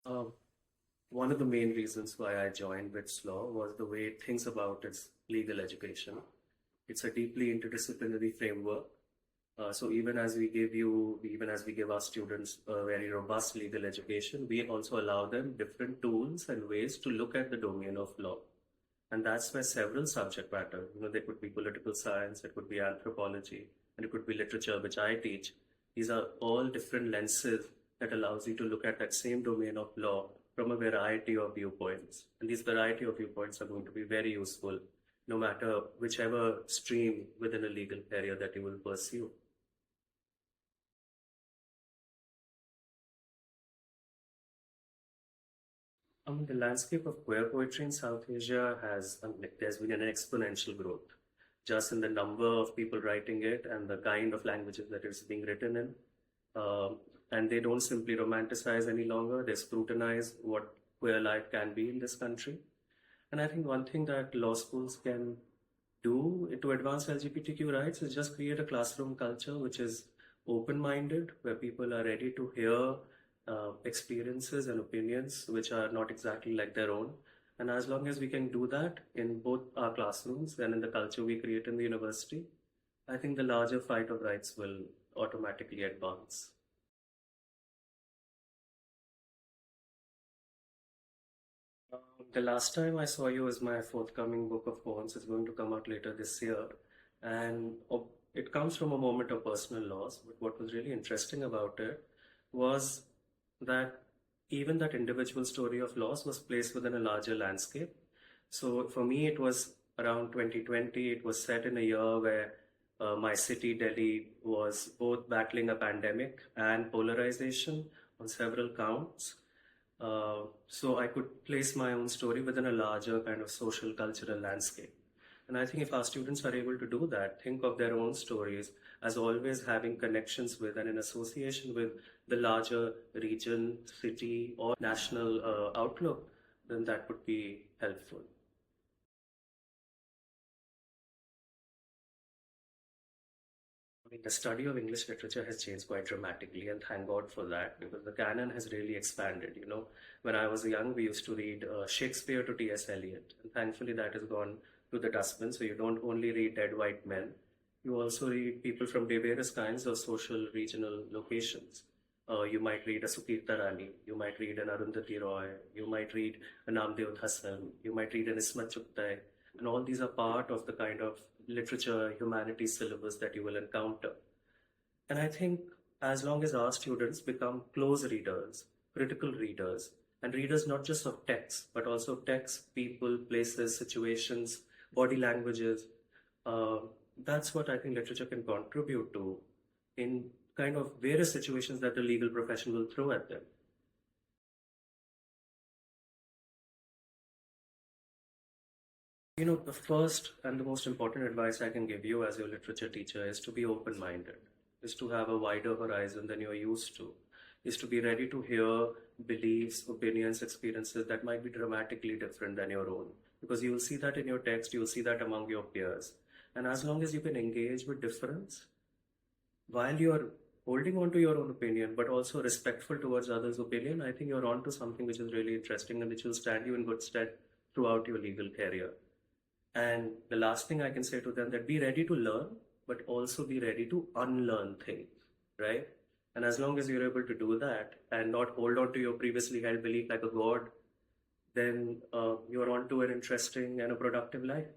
Uh, One of the main reasons why I joined Wits Law was the way it thinks about its legal education. It's a deeply interdisciplinary framework. So even as we give our students a very robust legal education, we also allow them different tools and ways to look at the domain of law. And that's where several subject matter, there could be political science, it could be anthropology, and it could be literature, which I teach. These are all different lenses that allows you to look at that same domain of law from a variety of viewpoints. And these variety of viewpoints are going to be very useful no matter whichever stream within a legal area that you will pursue. The landscape of queer poetry in South Asia there's been an exponential growth just in the number of people writing it and the kind of languages that it's being written in. And they don't simply romanticize any longer, they scrutinize what queer life can be in this country. And I think one thing that law schools can do to advance LGBTQ rights is just create a classroom culture which is open minded, where people are ready to hear experiences and opinions which are not exactly like their own. And as long as we can do that in both our classrooms and in the culture we create in the university, I think the larger fight of rights will automatically advance. The last time I saw you is my forthcoming book of poems. It's going to come out later this year. And it comes from a moment of personal loss. But what was really interesting about it was that even that individual story of loss was placed within a larger landscape. So for me, it was around 2020. It was set in a year where my city, Delhi, was both battling a pandemic and polarization on several counts. So I could place my own story within a larger kind of social cultural landscape. And I think if our students are able to do that, think of their own stories as always having connections with and in association with the larger region, city, or national outlook, then that would be helpful. I mean, the study of English literature has changed quite dramatically, and thank God for that, because the canon has really expanded. When I was young, we used to read Shakespeare to T.S. Eliot, and thankfully that has gone to the dustbin. So you don't only read dead white men, you also read people from various kinds of social regional locations. You might read a Sukirta Rani, you might read an Arundhati Roy, you might read a Namdev Hassan, you might read an Ismat Chugtai, and all these are part of the kind of literature, humanities syllabus that you will encounter. And I think as long as our students become close readers, critical readers, and readers not just of text, but also of text, people, places, situations, body languages, uh, that's what I think literature can contribute to in kind of various situations that the legal profession will throw at them. The first and the most important advice I can give you as your literature teacher is to be open minded, is to have a wider horizon than you're used to, is to be ready to hear beliefs, opinions, experiences that might be dramatically different than your own. Because you will see that in your text, you will see that among your peers. And as long as you can engage with difference while you're holding on to your own opinion, but also respectful towards others' opinion, I think you're on to something which is really interesting and which will stand you in good stead throughout your legal career. And the last thing I can say to them, that be ready to learn, but also be ready to unlearn things, right? And as long as you're able to do that and not hold on to your previously held belief like a god, then you're on to an interesting and a productive life.